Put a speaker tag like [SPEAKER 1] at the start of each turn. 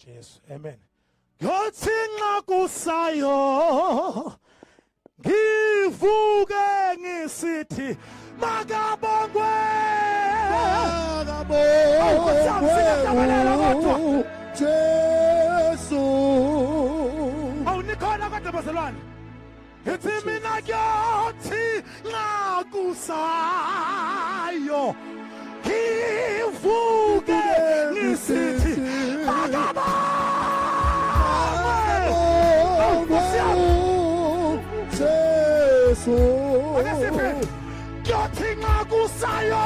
[SPEAKER 1] Jesu. Amen. Yothi nxa kusayo ngivuke ngisithi makabongwe
[SPEAKER 2] Jesu.
[SPEAKER 1] Awunikhona kodwa bazalwane. Ithi mina yothi nxa kusayo ngivuke ngisithi
[SPEAKER 2] Jesu.
[SPEAKER 1] Yothi nxa kusayo